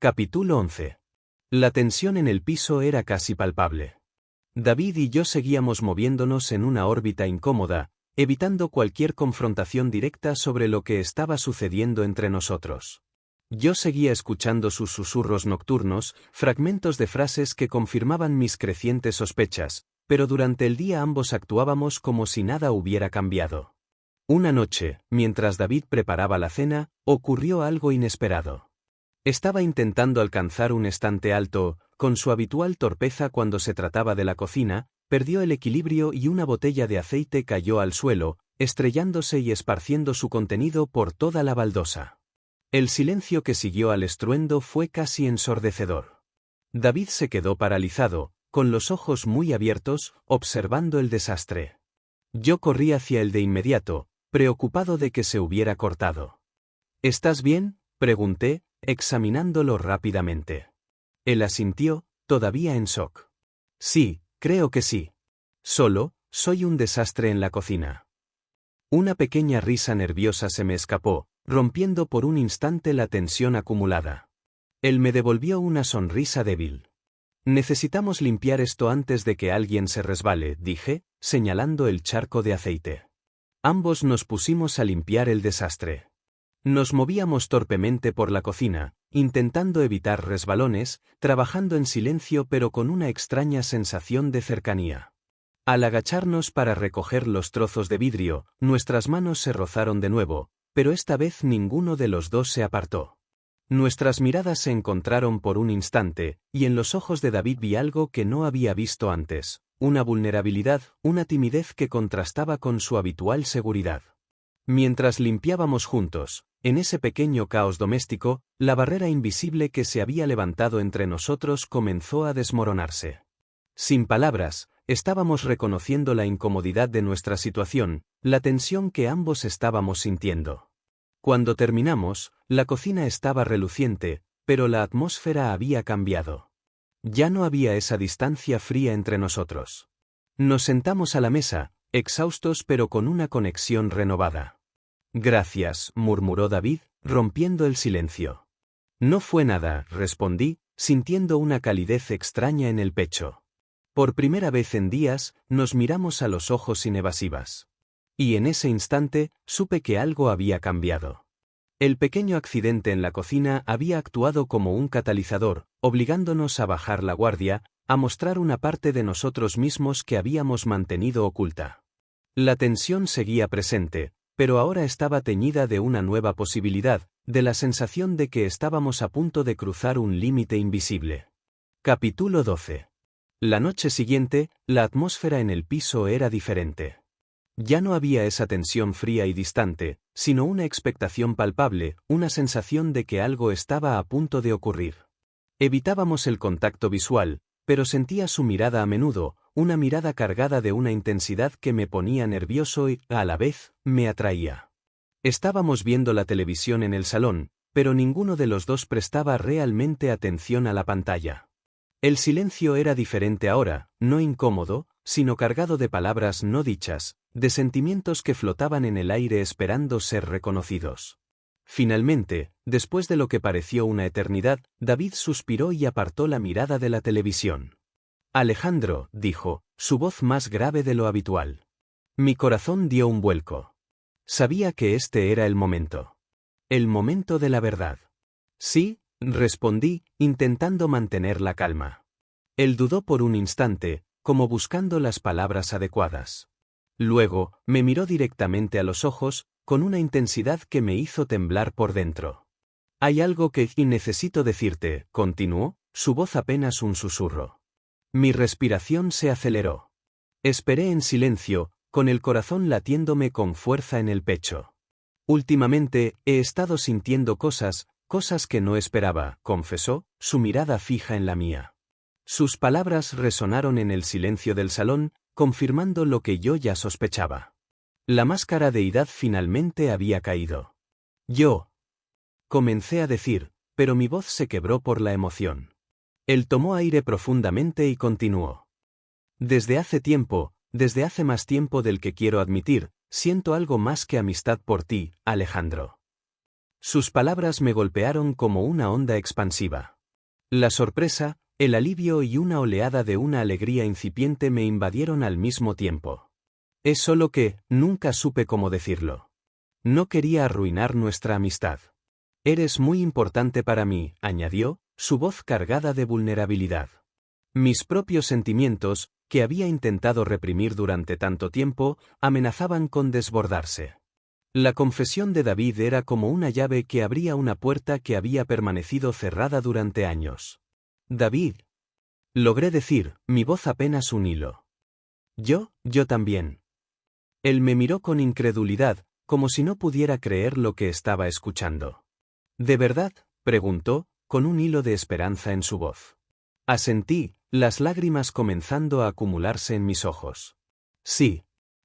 Capítulo 11. La tensión en el piso era casi palpable. David y yo seguíamos moviéndonos en una órbita incómoda, evitando cualquier confrontación directa sobre lo que estaba sucediendo entre nosotros. Yo seguía escuchando sus susurros nocturnos, fragmentos de frases que confirmaban mis crecientes sospechas, pero durante el día ambos actuábamos como si nada hubiera cambiado. Una noche, mientras David preparaba la cena, ocurrió algo inesperado. Estaba intentando alcanzar un estante alto, con su habitual torpeza cuando se trataba de la cocina, perdió el equilibrio y una botella de aceite cayó al suelo, estrellándose y esparciendo su contenido por toda la baldosa. El silencio que siguió al estruendo fue casi ensordecedor. David se quedó paralizado, con los ojos muy abiertos, observando el desastre. Yo corrí hacia él de inmediato, preocupado de que se hubiera cortado. ¿Estás bien?, pregunté, examinándolo rápidamente. Él asintió, todavía en shock. Sí, creo que sí. Soy un desastre en la cocina. Una pequeña risa nerviosa se me escapó, rompiendo por un instante la tensión acumulada. Él me devolvió una sonrisa débil. Necesitamos limpiar esto antes de que alguien se resbale, dije, señalando el charco de aceite. Ambos nos pusimos a limpiar el desastre. Nos movíamos torpemente por la cocina, intentando evitar resbalones, trabajando en silencio pero con una extraña sensación de cercanía. Al agacharnos para recoger los trozos de vidrio, nuestras manos se rozaron de nuevo, pero esta vez ninguno de los dos se apartó. Nuestras miradas se encontraron por un instante, y en los ojos de David vi algo que no había visto antes, una vulnerabilidad, una timidez que contrastaba con su habitual seguridad. Mientras limpiábamos juntos, en ese pequeño caos doméstico, la barrera invisible que se había levantado entre nosotros comenzó a desmoronarse. Sin palabras, estábamos reconociendo la incomodidad de nuestra situación, la tensión que ambos estábamos sintiendo. Cuando terminamos, la cocina estaba reluciente, pero la atmósfera había cambiado. Ya no había esa distancia fría entre nosotros. Nos sentamos a la mesa, exhaustos pero con una conexión renovada. Gracias, murmuró David, rompiendo el silencio. No fue nada, respondí, sintiendo una calidez extraña en el pecho. Por primera vez en días, nos miramos a los ojos sin evasivas. Y en ese instante, supe que algo había cambiado. El pequeño accidente en la cocina había actuado como un catalizador, obligándonos a bajar la guardia, a mostrar una parte de nosotros mismos que habíamos mantenido oculta. La tensión seguía presente, pero ahora estaba teñida de una nueva posibilidad, de la sensación de que estábamos a punto de cruzar un límite invisible. Capítulo 12. La noche siguiente, la atmósfera en el piso era diferente. Ya no había esa tensión fría y distante, sino una expectación palpable, una sensación de que algo estaba a punto de ocurrir. Evitábamos el contacto visual, pero sentía su mirada a menudo, una mirada cargada de una intensidad que me ponía nervioso y, a la vez, me atraía. Estábamos viendo la televisión en el salón, pero ninguno de los dos prestaba realmente atención a la pantalla. El silencio era diferente ahora, no incómodo, sino cargado de palabras no dichas, de sentimientos que flotaban en el aire esperando ser reconocidos. Finalmente, después de lo que pareció una eternidad, David suspiró y apartó la mirada de la televisión. Alejandro, dijo, su voz más grave de lo habitual. Mi corazón dio un vuelco. Sabía que este era el momento. El momento de la verdad. Sí, respondí, intentando mantener la calma. Él dudó por un instante, como buscando las palabras adecuadas. Luego, me miró directamente a los ojos, con una intensidad que me hizo temblar por dentro. Hay algo que necesito decirte, continuó, su voz apenas un susurro. Mi respiración se aceleró. Esperé en silencio, con el corazón latiéndome con fuerza en el pecho. Últimamente, he estado sintiendo cosas que no esperaba, confesó, su mirada fija en la mía. Sus palabras resonaron en el silencio del salón, confirmando lo que yo ya sospechaba. La máscara de deidad finalmente había caído. Yo. Comencé a decir, pero mi voz se quebró por la emoción. Él tomó aire profundamente y continuó. Desde hace más tiempo del que quiero admitir, siento algo más que amistad por ti, Alejandro. Sus palabras me golpearon como una onda expansiva. La sorpresa, el alivio y una oleada de una alegría incipiente me invadieron al mismo tiempo. Es solo que, nunca supe cómo decirlo. No quería arruinar nuestra amistad. Eres muy importante para mí, añadió, su voz cargada de vulnerabilidad. Mis propios sentimientos, que había intentado reprimir durante tanto tiempo, amenazaban con desbordarse. La confesión de David era como una llave que abría una puerta que había permanecido cerrada durante años. David. Logré decir, mi voz apenas un hilo. Yo también. Él me miró con incredulidad, como si no pudiera creer lo que estaba escuchando. ¿De verdad?, preguntó, con un hilo de esperanza en su voz. Asentí, las lágrimas comenzando a acumularse en mis ojos. Sí.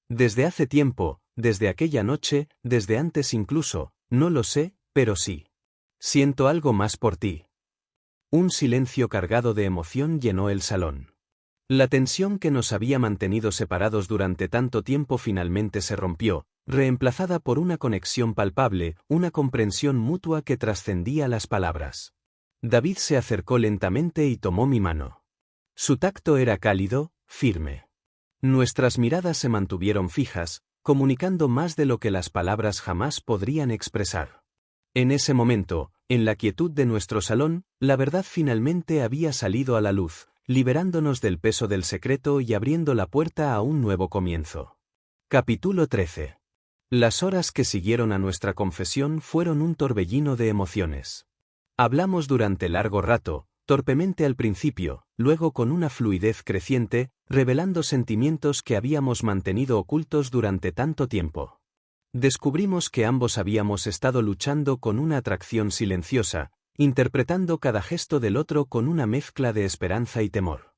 Desde hace tiempo, desde aquella noche, desde antes incluso, no lo sé, pero sí. Siento algo más por ti. Un silencio cargado de emoción llenó el salón. La tensión que nos había mantenido separados durante tanto tiempo finalmente se rompió, reemplazada por una conexión palpable, una comprensión mutua que trascendía las palabras. David se acercó lentamente y tomó mi mano. Su tacto era cálido, firme. Nuestras miradas se mantuvieron fijas, comunicando más de lo que las palabras jamás podrían expresar. En ese momento, en la quietud de nuestro salón, la verdad finalmente había salido a la luz, liberándonos del peso del secreto y abriendo la puerta a un nuevo comienzo. Capítulo 13. Las horas que siguieron a nuestra confesión fueron un torbellino de emociones. Hablamos durante largo rato, torpemente al principio, luego con una fluidez creciente, revelando sentimientos que habíamos mantenido ocultos durante tanto tiempo. Descubrimos que ambos habíamos estado luchando con una atracción silenciosa, interpretando cada gesto del otro con una mezcla de esperanza y temor.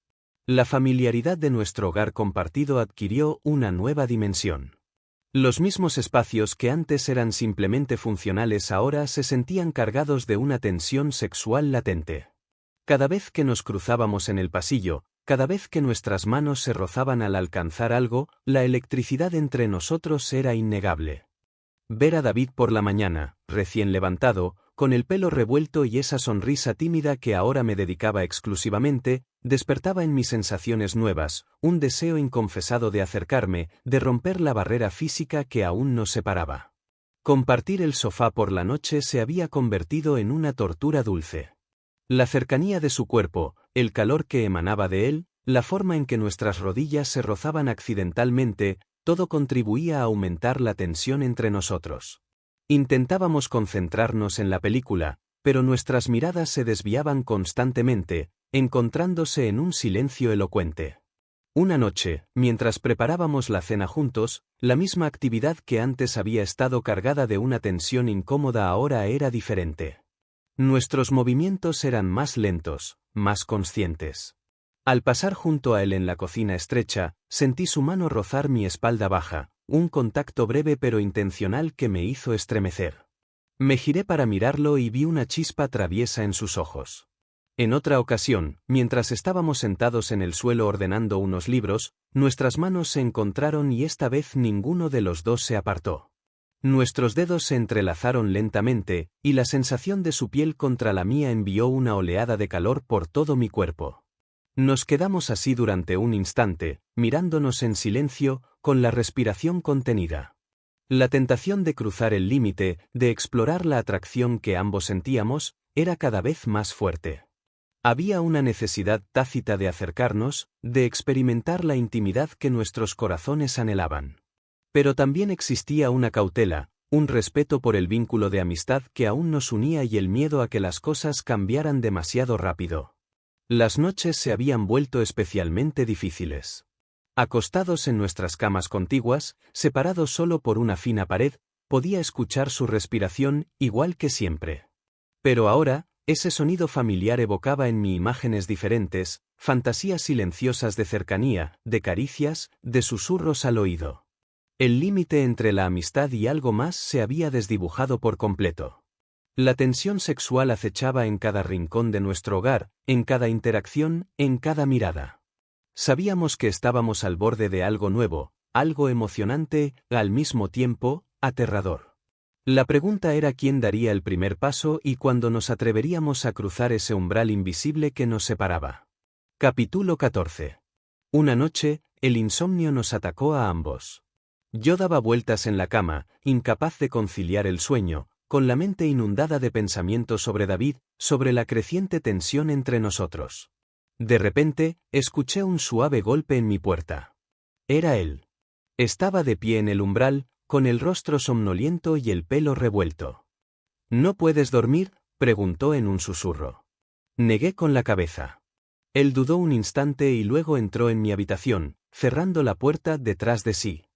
La familiaridad de nuestro hogar compartido adquirió una nueva dimensión. Los mismos espacios que antes eran simplemente funcionales ahora se sentían cargados de una tensión sexual latente. Cada vez que nos cruzábamos en el pasillo, cada vez que nuestras manos se rozaban al alcanzar algo, la electricidad entre nosotros era innegable. Ver a David por la mañana, recién levantado, con el pelo revuelto y esa sonrisa tímida que ahora me dedicaba exclusivamente, despertaba en mí sensaciones nuevas, un deseo inconfesado de acercarme, de romper la barrera física que aún nos separaba. Compartir el sofá por la noche se había convertido en una tortura dulce. La cercanía de su cuerpo, el calor que emanaba de él, la forma en que nuestras rodillas se rozaban accidentalmente, todo contribuía a aumentar la tensión entre nosotros. Intentábamos concentrarnos en la película, pero nuestras miradas se desviaban constantemente, encontrándose en un silencio elocuente. Una noche, mientras preparábamos la cena juntos, la misma actividad que antes había estado cargada de una tensión incómoda ahora era diferente. Nuestros movimientos eran más lentos, más conscientes. Al pasar junto a él en la cocina estrecha, sentí su mano rozar mi espalda baja, un contacto breve pero intencional que me hizo estremecer. Me giré para mirarlo y vi una chispa traviesa en sus ojos. En otra ocasión, mientras estábamos sentados en el suelo ordenando unos libros, nuestras manos se encontraron y esta vez ninguno de los dos se apartó. Nuestros dedos se entrelazaron lentamente, y la sensación de su piel contra la mía envió una oleada de calor por todo mi cuerpo. Nos quedamos así durante un instante, mirándonos en silencio, con la respiración contenida. La tentación de cruzar el límite, de explorar la atracción que ambos sentíamos, era cada vez más fuerte. Había una necesidad tácita de acercarnos, de experimentar la intimidad que nuestros corazones anhelaban. Pero también existía una cautela, un respeto por el vínculo de amistad que aún nos unía y el miedo a que las cosas cambiaran demasiado rápido. Las noches se habían vuelto especialmente difíciles. Acostados en nuestras camas contiguas, separados solo por una fina pared, podía escuchar su respiración, igual que siempre. Pero ahora, ese sonido familiar evocaba en mí imágenes diferentes, fantasías silenciosas de cercanía, de caricias, de susurros al oído. El límite entre la amistad y algo más se había desdibujado por completo. La tensión sexual acechaba en cada rincón de nuestro hogar, en cada interacción, en cada mirada. Sabíamos que estábamos al borde de algo nuevo, algo emocionante, al mismo tiempo, aterrador. La pregunta era quién daría el primer paso y cuándo nos atreveríamos a cruzar ese umbral invisible que nos separaba. Capítulo 14. Una noche, el insomnio nos atacó a ambos. Yo daba vueltas en la cama, incapaz de conciliar el sueño, con la mente inundada de pensamientos sobre David, sobre la creciente tensión entre nosotros. De repente, escuché un suave golpe en mi puerta. Era él. Estaba de pie en el umbral, con el rostro somnoliento y el pelo revuelto. ¿No puedes dormir?, preguntó en un susurro. Negué con la cabeza. Él dudó un instante y luego entró en mi habitación, cerrando la puerta detrás de sí.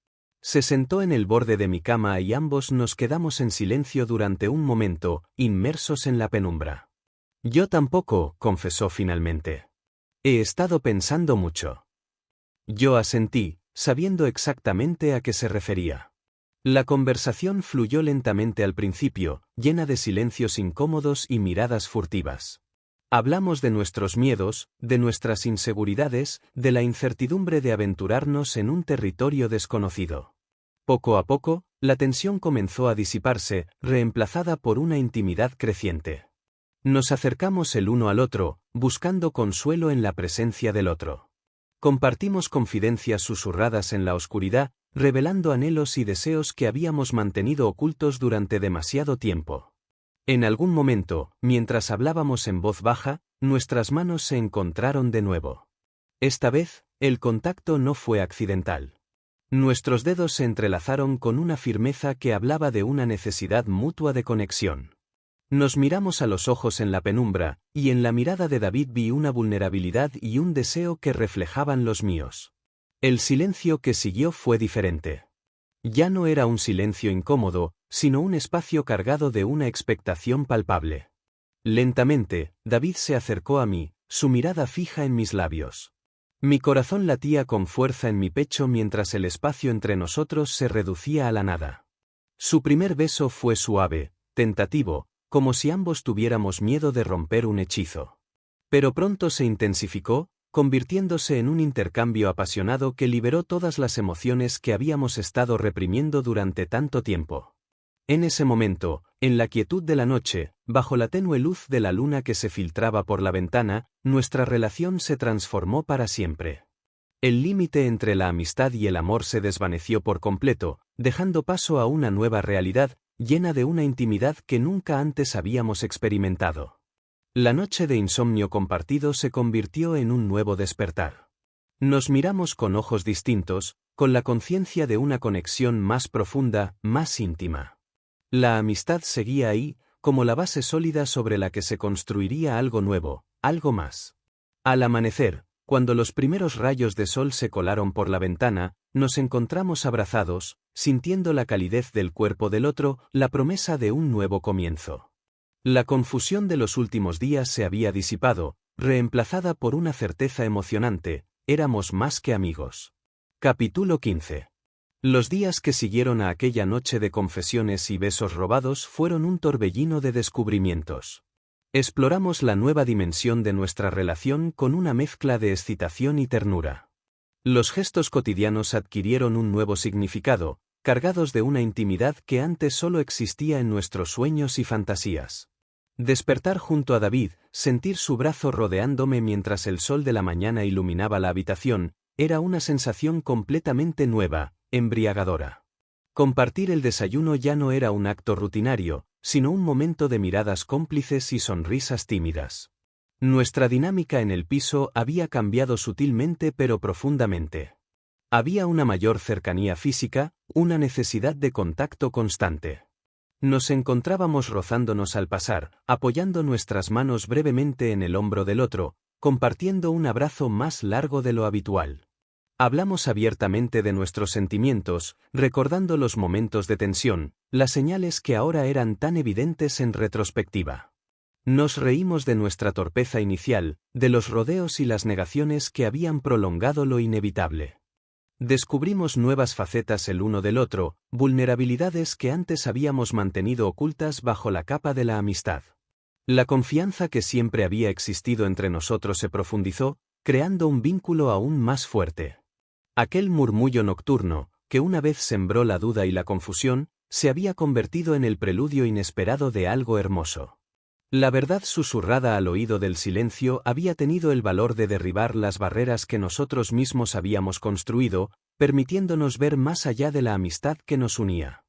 Se sentó en el borde de mi cama y ambos nos quedamos en silencio durante un momento, inmersos en la penumbra. Yo tampoco, confesó finalmente. He estado pensando mucho. Yo asentí, sabiendo exactamente a qué se refería. La conversación fluyó lentamente al principio, llena de silencios incómodos y miradas furtivas. Hablamos de nuestros miedos, de nuestras inseguridades, de la incertidumbre de aventurarnos en un territorio desconocido. Poco a poco, la tensión comenzó a disiparse, reemplazada por una intimidad creciente. Nos acercamos el uno al otro, buscando consuelo en la presencia del otro. Compartimos confidencias susurradas en la oscuridad, revelando anhelos y deseos que habíamos mantenido ocultos durante demasiado tiempo. En algún momento, mientras hablábamos en voz baja, nuestras manos se encontraron de nuevo. Esta vez, el contacto no fue accidental. Nuestros dedos se entrelazaron con una firmeza que hablaba de una necesidad mutua de conexión. Nos miramos a los ojos en la penumbra, y en la mirada de David vi una vulnerabilidad y un deseo que reflejaban los míos. El silencio que siguió fue diferente. Ya no era un silencio incómodo, sino un espacio cargado de una expectación palpable. Lentamente, David se acercó a mí, su mirada fija en mis labios. Mi corazón latía con fuerza en mi pecho mientras el espacio entre nosotros se reducía a la nada. Su primer beso fue suave, tentativo, como si ambos tuviéramos miedo de romper un hechizo. Pero pronto se intensificó, convirtiéndose en un intercambio apasionado que liberó todas las emociones que habíamos estado reprimiendo durante tanto tiempo. En ese momento, en la quietud de la noche, bajo la tenue luz de la luna que se filtraba por la ventana, nuestra relación se transformó para siempre. El límite entre la amistad y el amor se desvaneció por completo, dejando paso a una nueva realidad, llena de una intimidad que nunca antes habíamos experimentado. La noche de insomnio compartido se convirtió en un nuevo despertar. Nos miramos con ojos distintos, con la conciencia de una conexión más profunda, más íntima. La amistad seguía ahí, como la base sólida sobre la que se construiría algo nuevo, algo más. Al amanecer, cuando los primeros rayos de sol se colaron por la ventana, nos encontramos abrazados, sintiendo la calidez del cuerpo del otro, la promesa de un nuevo comienzo. La confusión de los últimos días se había disipado, reemplazada por una certeza emocionante: éramos más que amigos. Capítulo 15. Los días que siguieron a aquella noche de confesiones y besos robados fueron un torbellino de descubrimientos. Exploramos la nueva dimensión de nuestra relación con una mezcla de excitación y ternura. Los gestos cotidianos adquirieron un nuevo significado, cargados de una intimidad que antes solo existía en nuestros sueños y fantasías. Despertar junto a David, sentir su brazo rodeándome mientras el sol de la mañana iluminaba la habitación, era una sensación completamente nueva, embriagadora. Compartir el desayuno ya no era un acto rutinario, sino un momento de miradas cómplices y sonrisas tímidas. Nuestra dinámica en el piso había cambiado sutilmente pero profundamente. Había una mayor cercanía física, una necesidad de contacto constante. Nos encontrábamos rozándonos al pasar, apoyando nuestras manos brevemente en el hombro del otro, compartiendo un abrazo más largo de lo habitual. Hablamos abiertamente de nuestros sentimientos, recordando los momentos de tensión, las señales que ahora eran tan evidentes en retrospectiva. Nos reímos de nuestra torpeza inicial, de los rodeos y las negaciones que habían prolongado lo inevitable. Descubrimos nuevas facetas el uno del otro, vulnerabilidades que antes habíamos mantenido ocultas bajo la capa de la amistad. La confianza que siempre había existido entre nosotros se profundizó, creando un vínculo aún más fuerte. Aquel murmullo nocturno, que una vez sembró la duda y la confusión, se había convertido en el preludio inesperado de algo hermoso. La verdad susurrada al oído del silencio había tenido el valor de derribar las barreras que nosotros mismos habíamos construido, permitiéndonos ver más allá de la amistad que nos unía.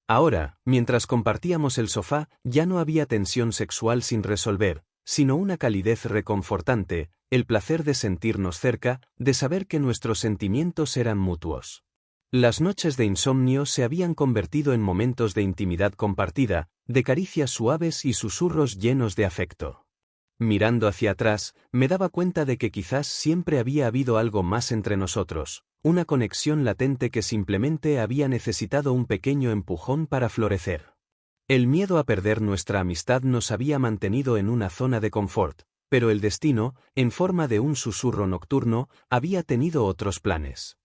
Ahora, mientras compartíamos el sofá, ya no había tensión sexual sin resolver, sino una calidez reconfortante, el placer de sentirnos cerca, de saber que nuestros sentimientos eran mutuos. Las noches de insomnio se habían convertido en momentos de intimidad compartida, de caricias suaves y susurros llenos de afecto. Mirando hacia atrás, me daba cuenta de que quizás siempre había habido algo más entre nosotros, una conexión latente que simplemente había necesitado un pequeño empujón para florecer. El miedo a perder nuestra amistad nos había mantenido en una zona de confort, pero el destino, en forma de un susurro nocturno, había tenido otros planes.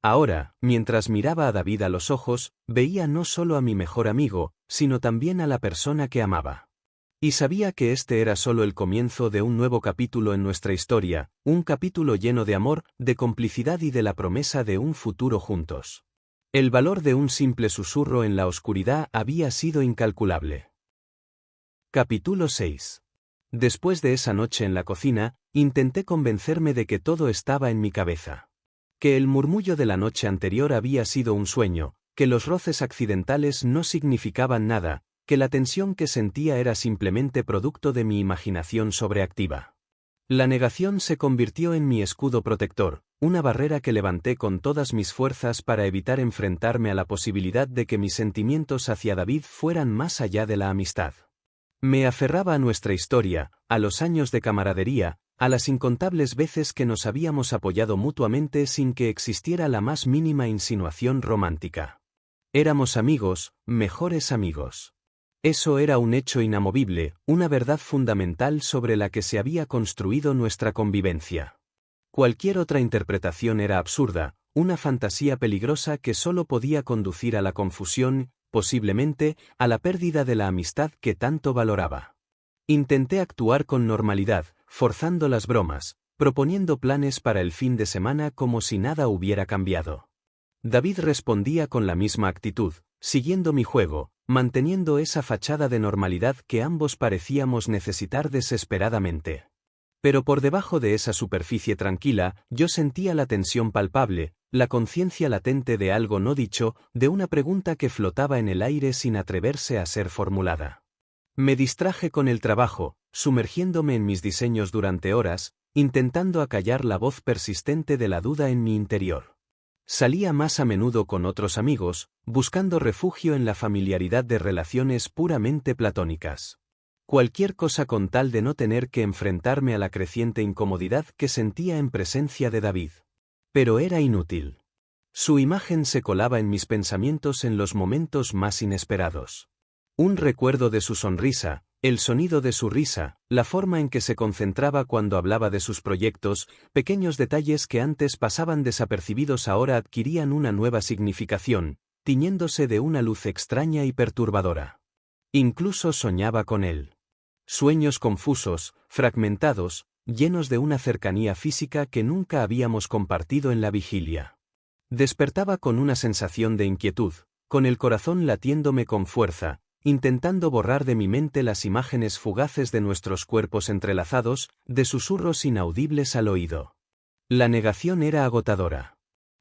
Ahora, mientras miraba a David a los ojos, veía no solo a mi mejor amigo, sino también a la persona que amaba. Y sabía que este era solo el comienzo de un nuevo capítulo en nuestra historia, un capítulo lleno de amor, de complicidad y de la promesa de un futuro juntos. El valor de un simple susurro en la oscuridad había sido incalculable. Capítulo 6. Después de esa noche en la cocina, intenté convencerme de que todo estaba en mi cabeza. Que el murmullo de la noche anterior había sido un sueño, que los roces accidentales no significaban nada, que la tensión que sentía era simplemente producto de mi imaginación sobreactiva. La negación se convirtió en mi escudo protector, una barrera que levanté con todas mis fuerzas para evitar enfrentarme a la posibilidad de que mis sentimientos hacia David fueran más allá de la amistad. Me aferraba a nuestra historia, a los años de camaradería, a las incontables veces que nos habíamos apoyado mutuamente sin que existiera la más mínima insinuación romántica. Éramos amigos, mejores amigos. Eso era un hecho inamovible, una verdad fundamental sobre la que se había construido nuestra convivencia. Cualquier otra interpretación era absurda, una fantasía peligrosa que solo podía conducir a la confusión, posiblemente, a la pérdida de la amistad que tanto valoraba. Intenté actuar con normalidad, forzando las bromas, proponiendo planes para el fin de semana como si nada hubiera cambiado. David respondía con la misma actitud, siguiendo mi juego, manteniendo esa fachada de normalidad que ambos parecíamos necesitar desesperadamente. Pero por debajo de esa superficie tranquila, yo sentía la tensión palpable, la conciencia latente de algo no dicho, de una pregunta que flotaba en el aire sin atreverse a ser formulada. Me distraje con el trabajo, sumergiéndome en mis diseños durante horas, intentando acallar la voz persistente de la duda en mi interior. Salía más a menudo con otros amigos, buscando refugio en la familiaridad de relaciones puramente platónicas. Cualquier cosa con tal de no tener que enfrentarme a la creciente incomodidad que sentía en presencia de David. Pero era inútil. Su imagen se colaba en mis pensamientos en los momentos más inesperados. Un recuerdo de su sonrisa, el sonido de su risa, la forma en que se concentraba cuando hablaba de sus proyectos, pequeños detalles que antes pasaban desapercibidos ahora adquirían una nueva significación, tiñéndose de una luz extraña y perturbadora. Incluso soñaba con él. Sueños confusos, fragmentados, llenos de una cercanía física que nunca habíamos compartido en la vigilia. Despertaba con una sensación de inquietud, con el corazón latiéndome con fuerza, intentando borrar de mi mente las imágenes fugaces de nuestros cuerpos entrelazados, de susurros inaudibles al oído. La negación era agotadora.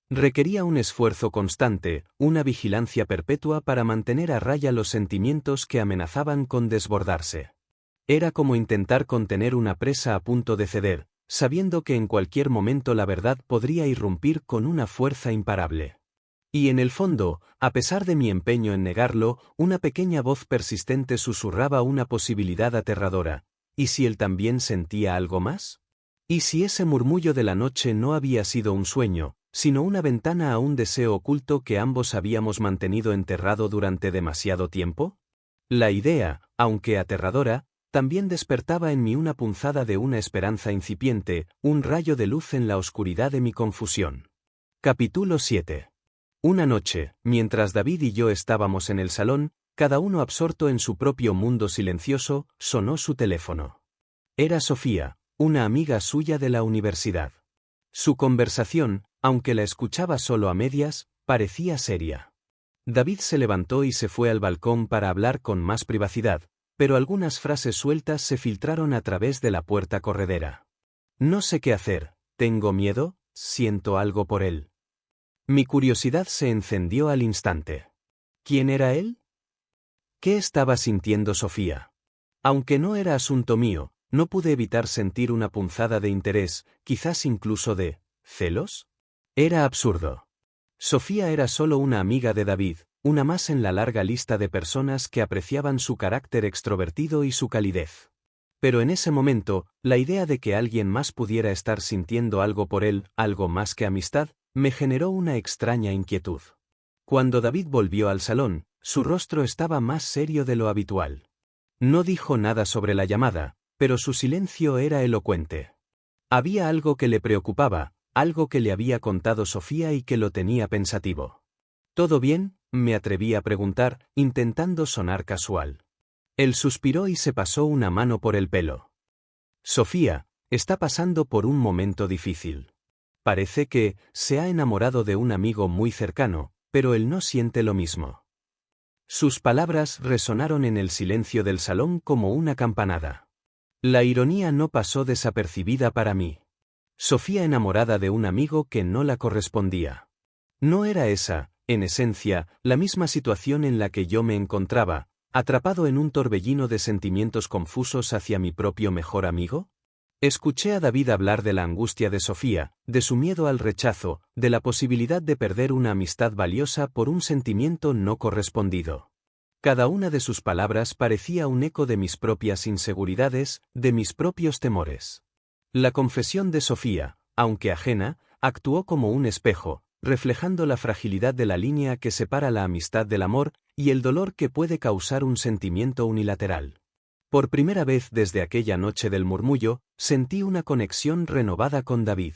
Requería un esfuerzo constante, una vigilancia perpetua para mantener a raya los sentimientos que amenazaban con desbordarse. Era como intentar contener una presa a punto de ceder, sabiendo que en cualquier momento la verdad podría irrumpir con una fuerza imparable. Y en el fondo, a pesar de mi empeño en negarlo, una pequeña voz persistente susurraba una posibilidad aterradora. ¿Y si él también sentía algo más? ¿Y si ese murmullo de la noche no había sido un sueño, sino una ventana a un deseo oculto que ambos habíamos mantenido enterrado durante demasiado tiempo? La idea, aunque aterradora, también despertaba en mí una punzada de una esperanza incipiente, un rayo de luz en la oscuridad de mi confusión. Capítulo 7. Una noche, mientras David y yo estábamos en el salón, cada uno absorto en su propio mundo silencioso, sonó su teléfono. Era Sofía, una amiga suya de la universidad. Su conversación, aunque la escuchaba solo a medias, parecía seria. David se levantó y se fue al balcón para hablar con más privacidad, pero algunas frases sueltas se filtraron a través de la puerta corredera. No sé qué hacer, tengo miedo, siento algo por él. Mi curiosidad se encendió al instante. ¿Quién era él? ¿Qué estaba sintiendo Sofía? Aunque no era asunto mío, no pude evitar sentir una punzada de interés, quizás incluso de ¿celos? Era absurdo. Sofía era solo una amiga de David, una más en la larga lista de personas que apreciaban su carácter extrovertido y su calidez. Pero en ese momento, la idea de que alguien más pudiera estar sintiendo algo por él, algo más que amistad, me generó una extraña inquietud. Cuando David volvió al salón, su rostro estaba más serio de lo habitual. No dijo nada sobre la llamada, pero su silencio era elocuente. Había algo que le preocupaba, algo que le había contado Sofía y que lo tenía pensativo. ¿Todo bien?, me atreví a preguntar, intentando sonar casual. Él suspiró y se pasó una mano por el pelo. Sofía, está pasando por un momento difícil. Parece que se ha enamorado de un amigo muy cercano, pero él no siente lo mismo. Sus palabras resonaron en el silencio del salón como una campanada. La ironía no pasó desapercibida para mí. Sofía enamorada de un amigo que no la correspondía. ¿No era esa, en esencia, la misma situación en la que yo me encontraba, atrapado en un torbellino de sentimientos confusos hacia mi propio mejor amigo? Escuché a David hablar de la angustia de Sofía, de su miedo al rechazo, de la posibilidad de perder una amistad valiosa por un sentimiento no correspondido. Cada una de sus palabras parecía un eco de mis propias inseguridades, de mis propios temores. La confesión de Sofía, aunque ajena, actuó como un espejo, reflejando la fragilidad de la línea que separa la amistad del amor y el dolor que puede causar un sentimiento unilateral. Por primera vez desde aquella noche del murmullo, sentí una conexión renovada con David.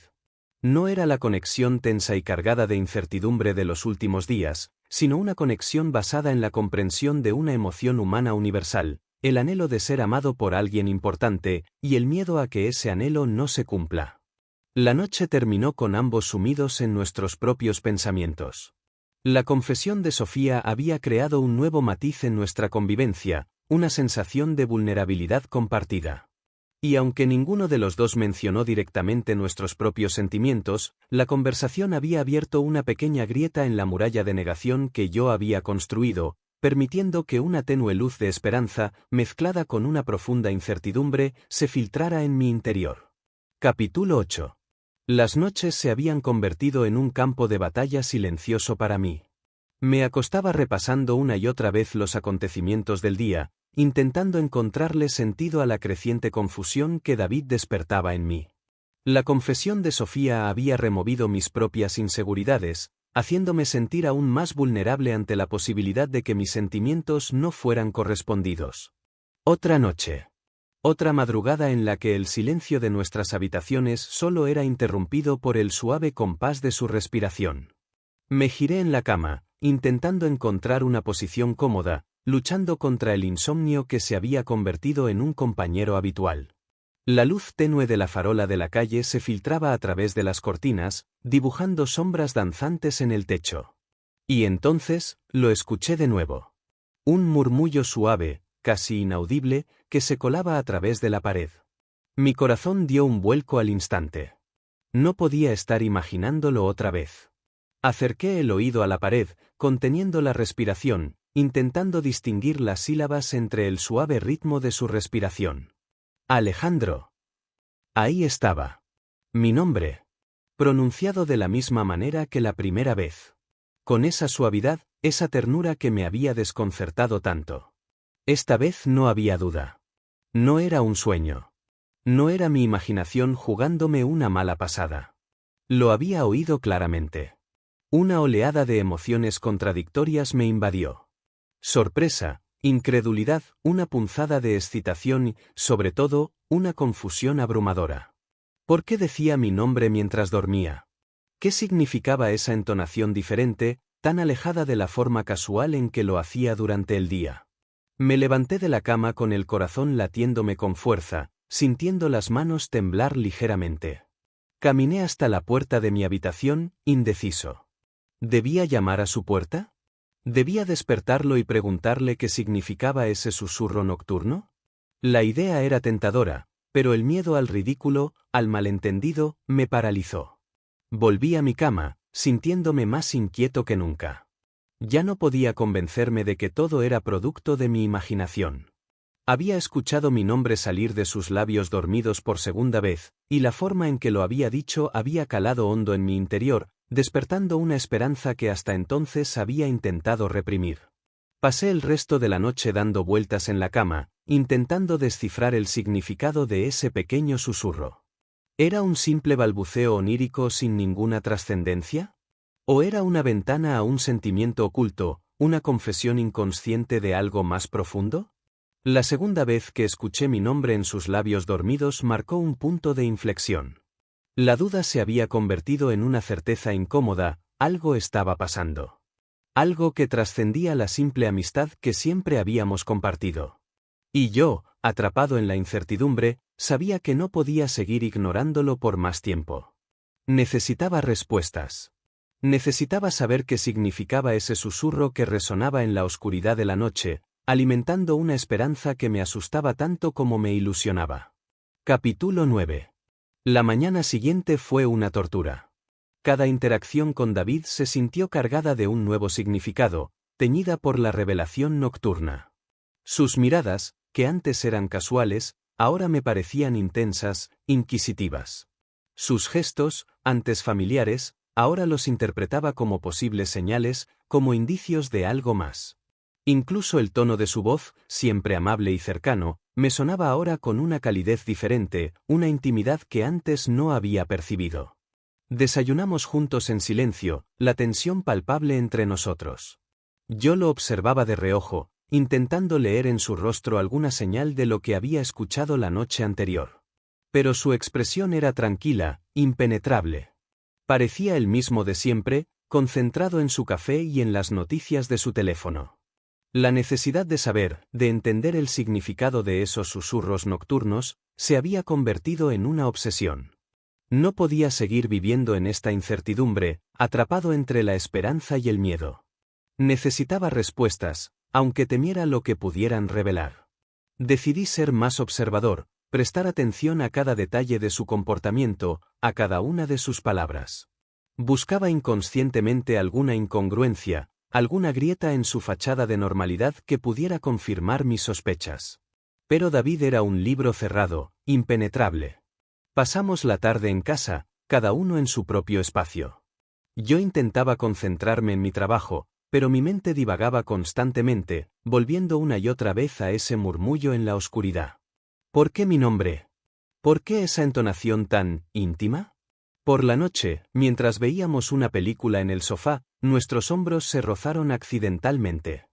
No era la conexión tensa y cargada de incertidumbre de los últimos días, sino una conexión basada en la comprensión de una emoción humana universal, el anhelo de ser amado por alguien importante, y el miedo a que ese anhelo no se cumpla. La noche terminó con ambos sumidos en nuestros propios pensamientos. La confesión de Sofía había creado un nuevo matiz en nuestra convivencia, una sensación de vulnerabilidad compartida. Y aunque ninguno de los dos mencionó directamente nuestros propios sentimientos, la conversación había abierto una pequeña grieta en la muralla de negación que yo había construido, permitiendo que una tenue luz de esperanza, mezclada con una profunda incertidumbre, se filtrara en mi interior. Capítulo 8. Las noches se habían convertido en un campo de batalla silencioso para mí. Me acostaba repasando una y otra vez los acontecimientos del día, intentando encontrarle sentido a la creciente confusión que David despertaba en mí. La confesión de Sofía había removido mis propias inseguridades, haciéndome sentir aún más vulnerable ante la posibilidad de que mis sentimientos no fueran correspondidos. Otra noche. Otra madrugada en la que el silencio de nuestras habitaciones solo era interrumpido por el suave compás de su respiración. Me giré en la cama, intentando encontrar una posición cómoda, luchando contra el insomnio que se había convertido en un compañero habitual. La luz tenue de la farola de la calle se filtraba a través de las cortinas, dibujando sombras danzantes en el techo. Y entonces, lo escuché de nuevo. Un murmullo suave, casi inaudible, que se colaba a través de la pared. Mi corazón dio un vuelco al instante. No podía estar imaginándolo otra vez. Acerqué el oído a la pared, conteniendo la respiración, intentando distinguir las sílabas entre el suave ritmo de su respiración. Alejandro. Ahí estaba. Mi nombre. Pronunciado de la misma manera que la primera vez. Con esa suavidad, esa ternura que me había desconcertado tanto. Esta vez no había duda. No era un sueño. No era mi imaginación jugándome una mala pasada. Lo había oído claramente. Una oleada de emociones contradictorias me invadió. Sorpresa, incredulidad, una punzada de excitación y, sobre todo, una confusión abrumadora. ¿Por qué decía mi nombre mientras dormía? ¿Qué significaba esa entonación diferente, tan alejada de la forma casual en que lo hacía durante el día? Me levanté de la cama con el corazón latiéndome con fuerza, sintiendo las manos temblar ligeramente. Caminé hasta la puerta de mi habitación, indeciso. ¿Debía llamar a su puerta? ¿Debía despertarlo y preguntarle qué significaba ese susurro nocturno? La idea era tentadora, pero el miedo al ridículo, al malentendido, me paralizó. Volví a mi cama, sintiéndome más inquieto que nunca. Ya no podía convencerme de que todo era producto de mi imaginación. Había escuchado mi nombre salir de sus labios dormidos por segunda vez, y la forma en que lo había dicho había calado hondo en mi interior, despertando una esperanza que hasta entonces había intentado reprimir. Pasé el resto de la noche dando vueltas en la cama, intentando descifrar el significado de ese pequeño susurro. ¿Era un simple balbuceo onírico sin ninguna trascendencia? ¿O era una ventana a un sentimiento oculto, una confesión inconsciente de algo más profundo? La segunda vez que escuché mi nombre en sus labios dormidos marcó un punto de inflexión. La duda se había convertido en una certeza incómoda, algo estaba pasando. Algo que trascendía la simple amistad que siempre habíamos compartido. Y yo, atrapado en la incertidumbre, sabía que no podía seguir ignorándolo por más tiempo. Necesitaba respuestas. Necesitaba saber qué significaba ese susurro que resonaba en la oscuridad de la noche, alimentando una esperanza que me asustaba tanto como me ilusionaba. Capítulo 9. La mañana siguiente fue una tortura. Cada interacción con David se sintió cargada de un nuevo significado, teñida por la revelación nocturna. Sus miradas, que antes eran casuales, ahora me parecían intensas, inquisitivas. Sus gestos, antes familiares, ahora los interpretaba como posibles señales, como indicios de algo más. Incluso el tono de su voz, siempre amable y cercano, me sonaba ahora con una calidez diferente, una intimidad que antes no había percibido. Desayunamos juntos en silencio, la tensión palpable entre nosotros. Yo lo observaba de reojo, intentando leer en su rostro alguna señal de lo que había escuchado la noche anterior. Pero su expresión era tranquila, impenetrable. Parecía el mismo de siempre, concentrado en su café y en las noticias de su teléfono. La necesidad de saber, de entender el significado de esos susurros nocturnos, se había convertido en una obsesión. No podía seguir viviendo en esta incertidumbre, atrapado entre la esperanza y el miedo. Necesitaba respuestas, aunque temiera lo que pudieran revelar. Decidí ser más observador, prestar atención a cada detalle de su comportamiento, a cada una de sus palabras. Buscaba inconscientemente alguna incongruencia, alguna grieta en su fachada de normalidad que pudiera confirmar mis sospechas. Pero David era un libro cerrado, impenetrable. Pasamos la tarde en casa, cada uno en su propio espacio. Yo intentaba concentrarme en mi trabajo, pero mi mente divagaba constantemente, volviendo una y otra vez a ese murmullo en la oscuridad. ¿Por qué mi nombre? ¿Por qué esa entonación tan íntima? Por la noche, mientras veíamos una película en el sofá, nuestros hombros se rozaron accidentalmente.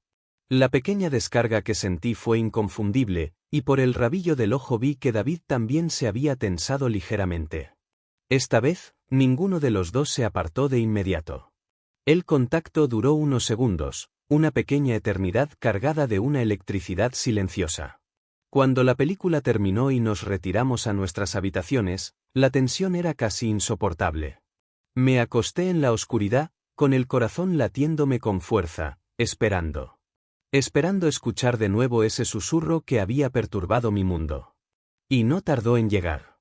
La pequeña descarga que sentí fue inconfundible, y por el rabillo del ojo vi que David también se había tensado ligeramente. Esta vez, ninguno de los dos se apartó de inmediato. El contacto duró unos segundos, una pequeña eternidad cargada de una electricidad silenciosa. Cuando la película terminó y nos retiramos a nuestras habitaciones, la tensión era casi insoportable. Me acosté en la oscuridad, con el corazón latiéndome con fuerza, esperando. Esperando escuchar de nuevo ese susurro que había perturbado mi mundo. Y no tardó en llegar.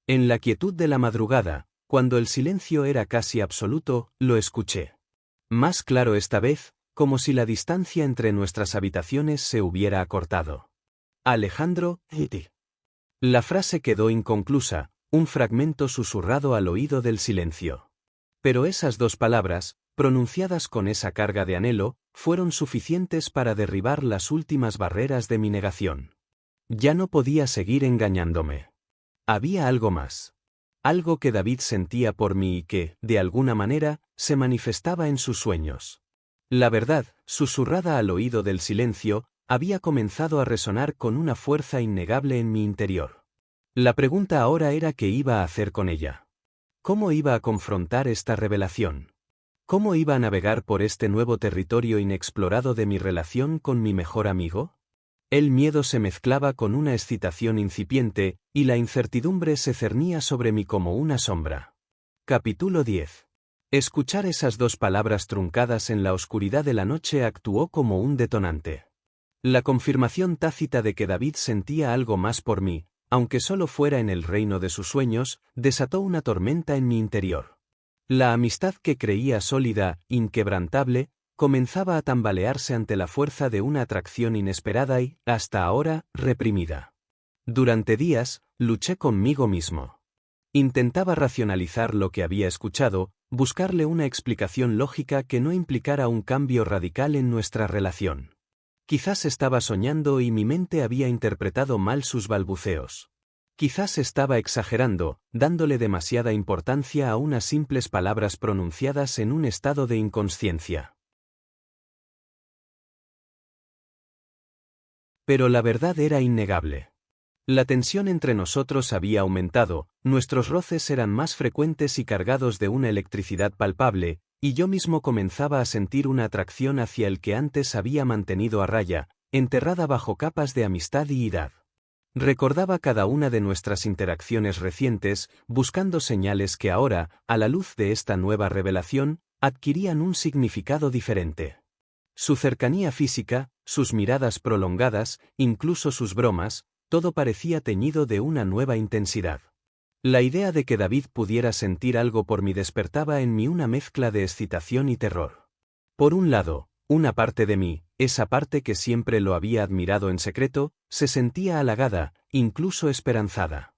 En la quietud de la madrugada, cuando el silencio era casi absoluto, lo escuché. Más claro esta vez, como si la distancia entre nuestras habitaciones se hubiera acortado. Alejandro, Iti. La frase quedó inconclusa, un fragmento susurrado al oído del silencio. Pero esas dos palabras, pronunciadas con esa carga de anhelo, fueron suficientes para derribar las últimas barreras de mi negación. Ya no podía seguir engañándome. Había algo más. Algo que David sentía por mí y que, de alguna manera, se manifestaba en sus sueños. La verdad, susurrada al oído del silencio, había comenzado a resonar con una fuerza innegable en mi interior. La pregunta ahora era qué iba a hacer con ella. ¿Cómo iba a confrontar esta revelación? ¿Cómo iba a navegar por este nuevo territorio inexplorado de mi relación con mi mejor amigo? El miedo se mezclaba con una excitación incipiente, y la incertidumbre se cernía sobre mí como una sombra. Capítulo 10. Escuchar esas dos palabras truncadas en la oscuridad de la noche actuó como un detonante. La confirmación tácita de que David sentía algo más por mí, aunque solo fuera en el reino de sus sueños, desató una tormenta en mi interior. La amistad que creía sólida, inquebrantable, comenzaba a tambalearse ante la fuerza de una atracción inesperada y, hasta ahora, reprimida. Durante días, luché conmigo mismo. Intentaba racionalizar lo que había escuchado, buscarle una explicación lógica que no implicara un cambio radical en nuestra relación. Quizás estaba soñando y mi mente había interpretado mal sus balbuceos. Quizás estaba exagerando, dándole demasiada importancia a unas simples palabras pronunciadas en un estado de inconsciencia. Pero la verdad era innegable. La tensión entre nosotros había aumentado, nuestros roces eran más frecuentes y cargados de una electricidad palpable, y yo mismo comenzaba a sentir una atracción hacia el que antes había mantenido a raya, enterrada bajo capas de amistad y idad. Recordaba cada una de nuestras interacciones recientes, buscando señales que ahora, a la luz de esta nueva revelación, adquirían un significado diferente. Su cercanía física, sus miradas prolongadas, incluso sus bromas, todo parecía teñido de una nueva intensidad. La idea de que David pudiera sentir algo por mí despertaba en mí una mezcla de excitación y terror. Por un lado, una parte de mí, esa parte que siempre lo había admirado en secreto, se sentía halagada, incluso esperanzada.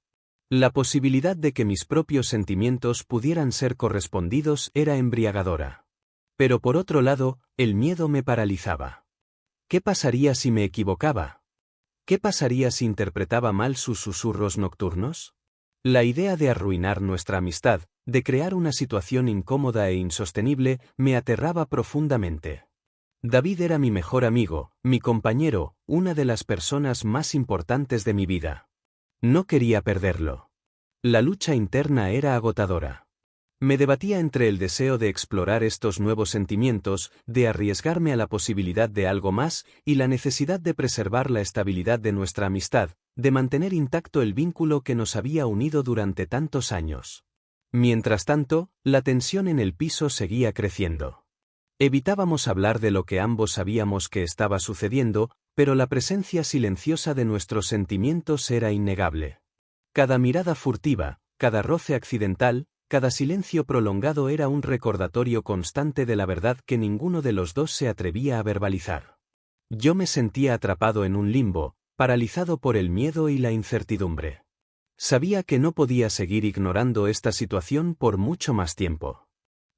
La posibilidad de que mis propios sentimientos pudieran ser correspondidos era embriagadora. Pero por otro lado, el miedo me paralizaba. ¿Qué pasaría si me equivocaba? ¿Qué pasaría si interpretaba mal sus susurros nocturnos? La idea de arruinar nuestra amistad, de crear una situación incómoda e insostenible, me aterraba profundamente. David era mi mejor amigo, mi compañero, una de las personas más importantes de mi vida. No quería perderlo. La lucha interna era agotadora. Me debatía entre el deseo de explorar estos nuevos sentimientos, de arriesgarme a la posibilidad de algo más, y la necesidad de preservar la estabilidad de nuestra amistad, de mantener intacto el vínculo que nos había unido durante tantos años. Mientras tanto, la tensión en el piso seguía creciendo. Evitábamos hablar de lo que ambos sabíamos que estaba sucediendo, pero la presencia silenciosa de nuestros sentimientos era innegable. Cada mirada furtiva, cada roce accidental, cada silencio prolongado era un recordatorio constante de la verdad que ninguno de los dos se atrevía a verbalizar. Yo me sentía atrapado en un limbo, paralizado por el miedo y la incertidumbre. Sabía que no podía seguir ignorando esta situación por mucho más tiempo.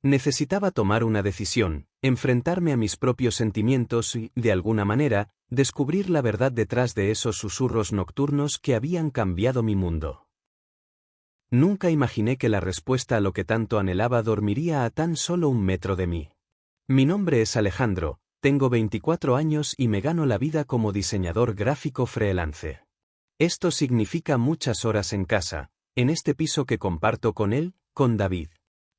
Necesitaba tomar una decisión, enfrentarme a mis propios sentimientos y, de alguna manera, descubrir la verdad detrás de esos susurros nocturnos que habían cambiado mi mundo. Nunca imaginé que la respuesta a lo que tanto anhelaba dormiría a tan solo 1 metro de mí. Mi nombre es Alejandro, tengo 24 años y me gano la vida como diseñador gráfico freelance. Esto significa muchas horas en casa, en este piso que comparto con él, con David.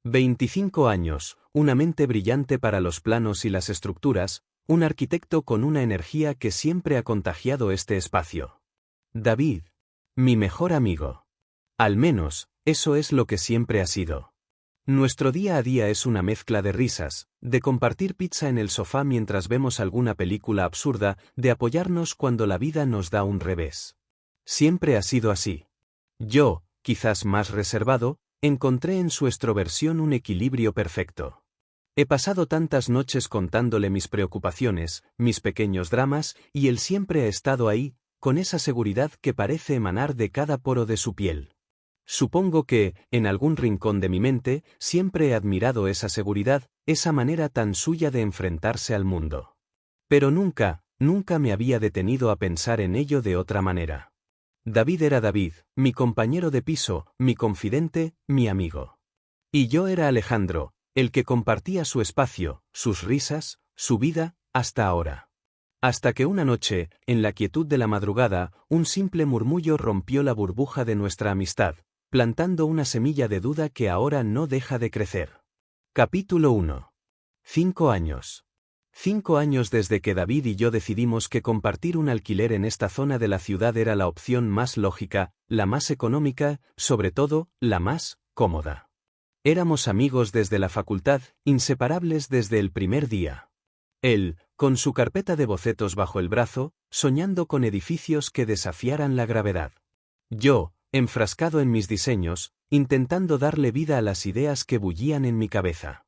25 años, una mente brillante para los planos y las estructuras, un arquitecto con una energía que siempre ha contagiado este espacio. David. Mi mejor amigo. Al menos, eso es lo que siempre ha sido. Nuestro día a día es una mezcla de risas, de compartir pizza en el sofá mientras vemos alguna película absurda, de apoyarnos cuando la vida nos da un revés. Siempre ha sido así. Yo, quizás más reservado, encontré en su extroversión un equilibrio perfecto. He pasado tantas noches contándole mis preocupaciones, mis pequeños dramas, y él siempre ha estado ahí, con esa seguridad que parece emanar de cada poro de su piel. Supongo que, en algún rincón de mi mente, siempre he admirado esa seguridad, esa manera tan suya de enfrentarse al mundo. Pero nunca me había detenido a pensar en ello de otra manera. David era David, mi compañero de piso, mi confidente, mi amigo. Y yo era Alejandro, el que compartía su espacio, sus risas, su vida, hasta ahora. Hasta que una noche, en la quietud de la madrugada, un simple murmullo rompió la burbuja de nuestra amistad, plantando una semilla de duda que ahora no deja de crecer. Capítulo 1. 5 años. 5 años desde que David y yo decidimos que compartir un alquiler en esta zona de la ciudad era la opción más lógica, la más económica, sobre todo, la más cómoda. Éramos amigos desde la facultad, inseparables desde el primer día. Él, con su carpeta de bocetos bajo el brazo, soñando con edificios que desafiaran la gravedad. Yo, enfrascado en mis diseños, intentando darle vida a las ideas que bullían en mi cabeza.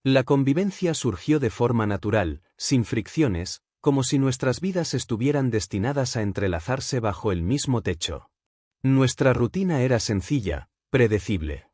La convivencia surgió de forma natural, sin fricciones, como si nuestras vidas estuvieran destinadas a entrelazarse bajo el mismo techo. Nuestra rutina era sencilla, predecible.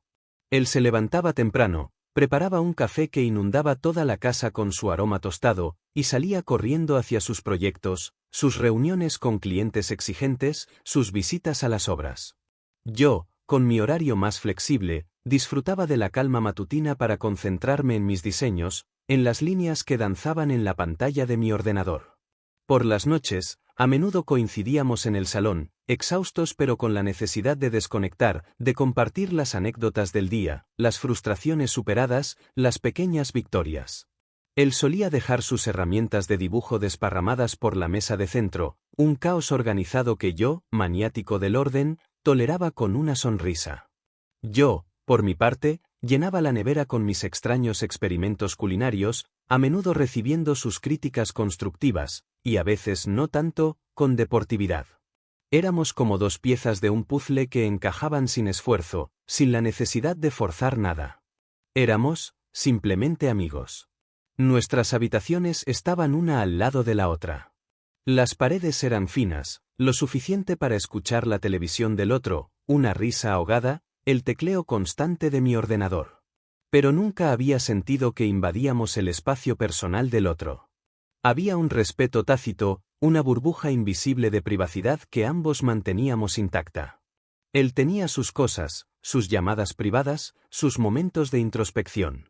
Él se levantaba temprano, preparaba un café que inundaba toda la casa con su aroma tostado, y salía corriendo hacia sus proyectos, sus reuniones con clientes exigentes, sus visitas a las obras. Yo, con mi horario más flexible, disfrutaba de la calma matutina para concentrarme en mis diseños, en las líneas que danzaban en la pantalla de mi ordenador. Por las noches, a menudo coincidíamos en el salón, exhaustos pero con la necesidad de desconectar, de compartir las anécdotas del día, las frustraciones superadas, las pequeñas victorias. Él solía dejar sus herramientas de dibujo desparramadas por la mesa de centro, un caos organizado que yo, maniático del orden, toleraba con una sonrisa. Yo, por mi parte, llenaba la nevera con mis extraños experimentos culinarios, a menudo recibiendo sus críticas constructivas, y a veces no tanto, con deportividad. Éramos como dos piezas de un puzzle que encajaban sin esfuerzo, sin la necesidad de forzar nada. Éramos, simplemente amigos. Nuestras habitaciones estaban una al lado de la otra. Las paredes eran finas, lo suficiente para escuchar la televisión del otro, una risa ahogada, el tecleo constante de mi ordenador. Pero nunca había sentido que invadíamos el espacio personal del otro. Había un respeto tácito, una burbuja invisible de privacidad que ambos manteníamos intacta. Él tenía sus cosas, sus llamadas privadas, sus momentos de introspección.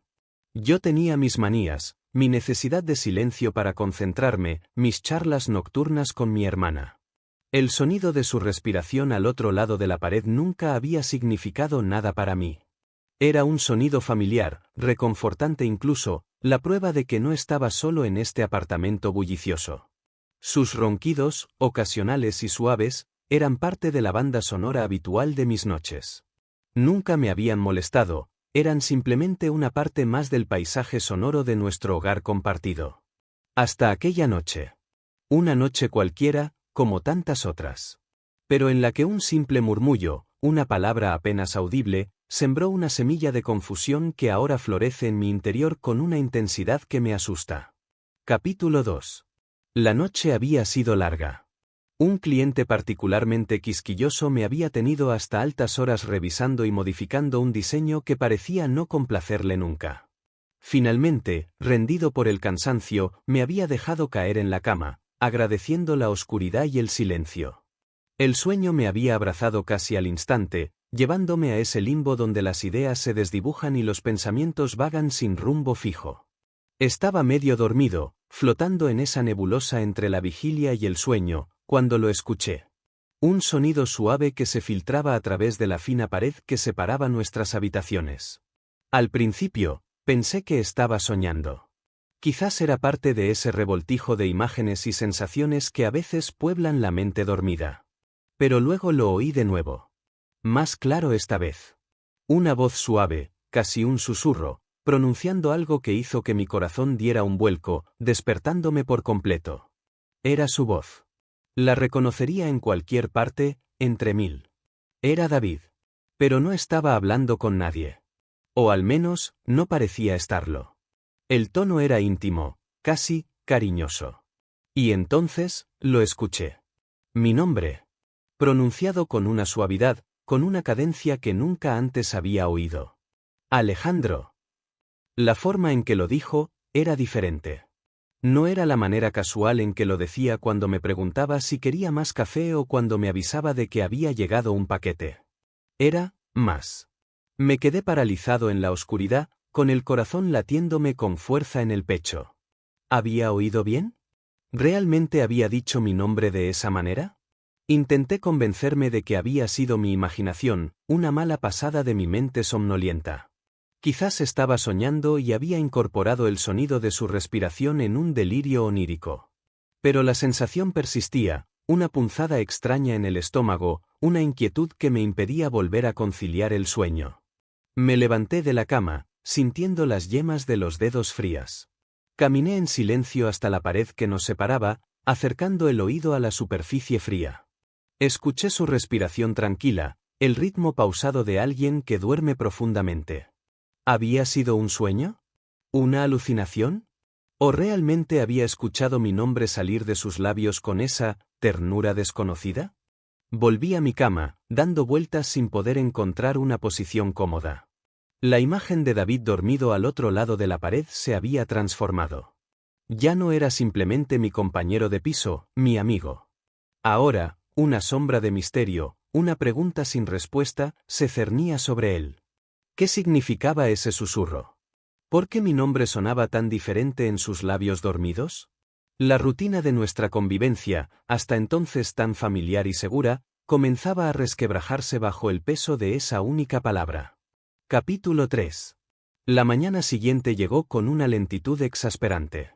Yo tenía mis manías, mi necesidad de silencio para concentrarme, mis charlas nocturnas con mi hermana. El sonido de su respiración al otro lado de la pared nunca había significado nada para mí. Era un sonido familiar, reconfortante incluso, la prueba de que no estaba solo en este apartamento bullicioso. Sus ronquidos, ocasionales y suaves, eran parte de la banda sonora habitual de mis noches. Nunca me habían molestado, eran simplemente una parte más del paisaje sonoro de nuestro hogar compartido. Hasta aquella noche. Una noche cualquiera, como tantas otras. Pero en la que un simple murmullo, una palabra apenas audible, sembró una semilla de confusión que ahora florece en mi interior con una intensidad que me asusta. Capítulo 2. La noche había sido larga. Un cliente particularmente quisquilloso me había tenido hasta altas horas revisando y modificando un diseño que parecía no complacerle nunca. Finalmente, rendido por el cansancio, me había dejado caer en la cama, agradeciendo la oscuridad y el silencio. El sueño me había abrazado casi al instante, llevándome a ese limbo donde las ideas se desdibujan y los pensamientos vagan sin rumbo fijo. Estaba medio dormido, flotando en esa nebulosa entre la vigilia y el sueño, cuando lo escuché. Un sonido suave que se filtraba a través de la fina pared que separaba nuestras habitaciones. Al principio, pensé que estaba soñando. Quizás era parte de ese revoltijo de imágenes y sensaciones que a veces pueblan la mente dormida. Pero luego lo oí de nuevo. Más claro esta vez. Una voz suave, casi un susurro, pronunciando algo que hizo que mi corazón diera un vuelco, despertándome por completo. Era su voz. La reconocería en cualquier parte, entre mil. Era David. Pero no estaba hablando con nadie. O al menos, no parecía estarlo. El tono era íntimo, casi cariñoso. Y entonces, lo escuché. Mi nombre. Pronunciado con una suavidad, con una cadencia que nunca antes había oído. Alejandro. La forma en que lo dijo, era diferente. No era la manera casual en que lo decía cuando me preguntaba si quería más café o cuando me avisaba de que había llegado un paquete. Era, más. Me quedé paralizado en la oscuridad, con el corazón latiéndome con fuerza en el pecho. ¿Había oído bien? ¿Realmente había dicho mi nombre de esa manera? Intenté convencerme de que había sido mi imaginación, una mala pasada de mi mente somnolienta. Quizás estaba soñando y había incorporado el sonido de su respiración en un delirio onírico. Pero la sensación persistía, una punzada extraña en el estómago, una inquietud que me impedía volver a conciliar el sueño. Me levanté de la cama, sintiendo las yemas de los dedos frías. Caminé en silencio hasta la pared que nos separaba, acercando el oído a la superficie fría. Escuché su respiración tranquila, el ritmo pausado de alguien que duerme profundamente. ¿Había sido un sueño? ¿Una alucinación? ¿O realmente había escuchado mi nombre salir de sus labios con esa ternura desconocida? Volví a mi cama, dando vueltas sin poder encontrar una posición cómoda. La imagen de David dormido al otro lado de la pared se había transformado. Ya no era simplemente mi compañero de piso, mi amigo. Ahora, una sombra de misterio, una pregunta sin respuesta, se cernía sobre él. ¿Qué significaba ese susurro? ¿Por qué mi nombre sonaba tan diferente en sus labios dormidos? La rutina de nuestra convivencia, hasta entonces tan familiar y segura, comenzaba a resquebrajarse bajo el peso de esa única palabra. Capítulo 3. La mañana siguiente llegó con una lentitud exasperante.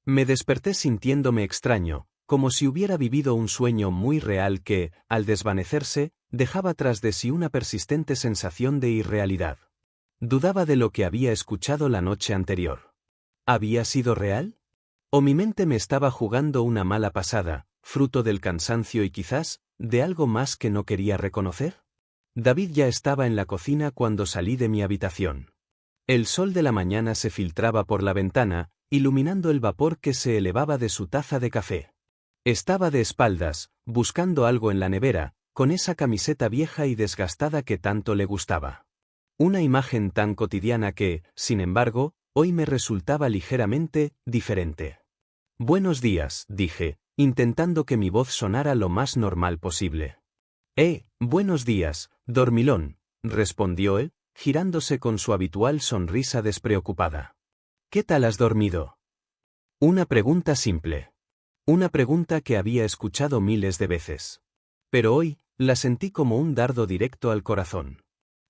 Me desperté sintiéndome extraño, como si hubiera vivido un sueño muy real que, al desvanecerse, dejaba tras de sí una persistente sensación de irrealidad. Dudaba de lo que había escuchado la noche anterior. ¿Había sido real? ¿O mi mente me estaba jugando una mala pasada, fruto del cansancio y quizás, de algo más que no quería reconocer? David ya estaba en la cocina cuando salí de mi habitación. El sol de la mañana se filtraba por la ventana, iluminando el vapor que se elevaba de su taza de café. Estaba de espaldas, buscando algo en la nevera, con esa camiseta vieja y desgastada que tanto le gustaba. Una imagen tan cotidiana que, sin embargo, hoy me resultaba ligeramente diferente. Buenos días, dije, intentando que mi voz sonara lo más normal posible. Buenos días, dormilón, respondió él, girándose con su habitual sonrisa despreocupada. ¿Qué tal has dormido? Una pregunta simple. Una pregunta que había escuchado miles de veces. Pero hoy, la sentí como un dardo directo al corazón.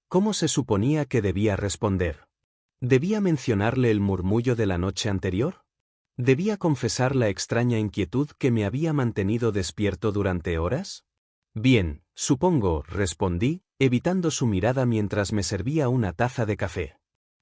¿Cómo se suponía que debía responder? ¿Debía mencionarle el murmullo de la noche anterior? ¿Debía confesar la extraña inquietud que me había mantenido despierto durante horas? Bien, supongo, respondí, evitando su mirada mientras me servía una taza de café.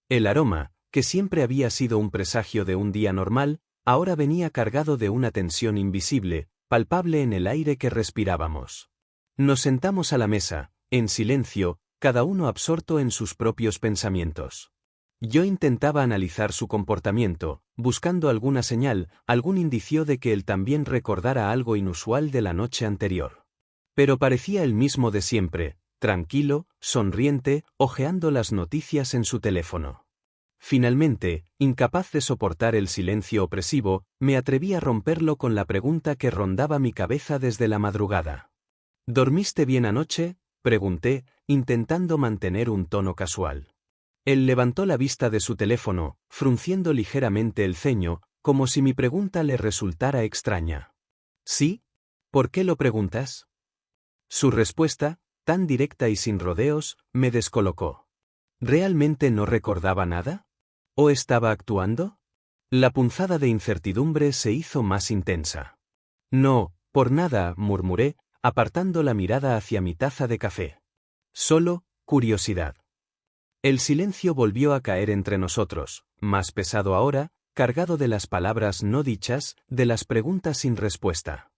El aroma, que siempre había sido un presagio de un día normal, ahora venía cargado de una tensión invisible, palpable en el aire que respirábamos. Nos sentamos a la mesa, en silencio, cada uno absorto en sus propios pensamientos. Yo intentaba analizar su comportamiento, buscando alguna señal, algún indicio de que él también recordara algo inusual de la noche anterior. Pero parecía el mismo de siempre, tranquilo, sonriente, hojeando las noticias en su teléfono. Finalmente, incapaz de soportar el silencio opresivo, me atreví a romperlo con la pregunta que rondaba mi cabeza desde la madrugada. ¿Dormiste bien anoche?, pregunté, intentando mantener un tono casual. Él levantó la vista de su teléfono, frunciendo ligeramente el ceño, como si mi pregunta le resultara extraña. ¿Sí? ¿Por qué lo preguntas? Su respuesta, tan directa y sin rodeos, me descolocó. ¿Realmente no recordaba nada? ¿O estaba actuando? La punzada de incertidumbre se hizo más intensa. No, por nada, murmuré, apartando la mirada hacia mi taza de café. Solo, curiosidad. El silencio volvió a caer entre nosotros, más pesado ahora, cargado de las palabras no dichas, de las preguntas sin respuesta.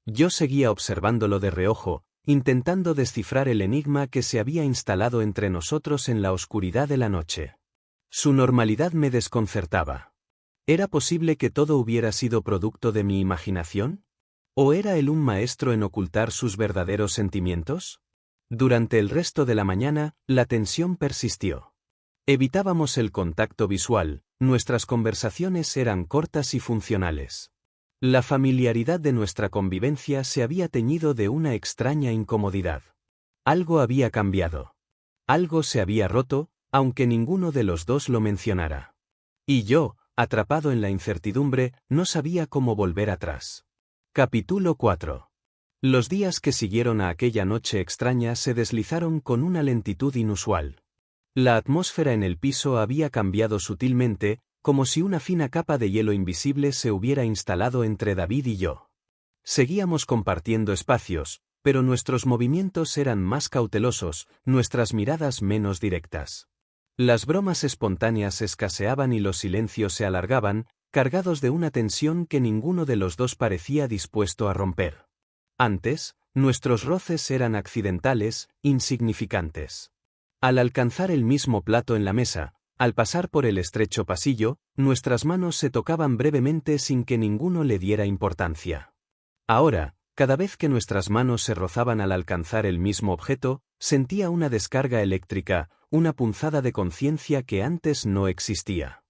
Yo seguía observándolo de reojo, intentando descifrar el enigma que se había instalado entre nosotros en la oscuridad de la noche. Su normalidad me desconcertaba. ¿Era posible que todo hubiera sido producto de mi imaginación? ¿O era él un maestro en ocultar sus verdaderos sentimientos? Durante el resto de la mañana, la tensión persistió. Evitábamos el contacto visual, nuestras conversaciones eran cortas y funcionales. La familiaridad de nuestra convivencia se había teñido de una extraña incomodidad. Algo había cambiado. Algo se había roto, aunque ninguno de los dos lo mencionara. Y yo, atrapado en la incertidumbre, no sabía cómo volver atrás. Capítulo 4. Los días que siguieron a aquella noche extraña se deslizaron con una lentitud inusual. La atmósfera en el piso había cambiado sutilmente, como si una fina capa de hielo invisible se hubiera instalado entre David y yo. Seguíamos compartiendo espacios, pero nuestros movimientos eran más cautelosos, nuestras miradas menos directas. Las bromas espontáneas escaseaban y los silencios se alargaban, cargados de una tensión que ninguno de los dos parecía dispuesto a romper. Antes, nuestros roces eran accidentales, insignificantes. Al alcanzar el mismo plato en la mesa, al pasar por el estrecho pasillo, nuestras manos se tocaban brevemente sin que ninguno le diera importancia. Ahora, cada vez que nuestras manos se rozaban al alcanzar el mismo objeto, sentía una descarga eléctrica, una punzada de conciencia que antes no existía.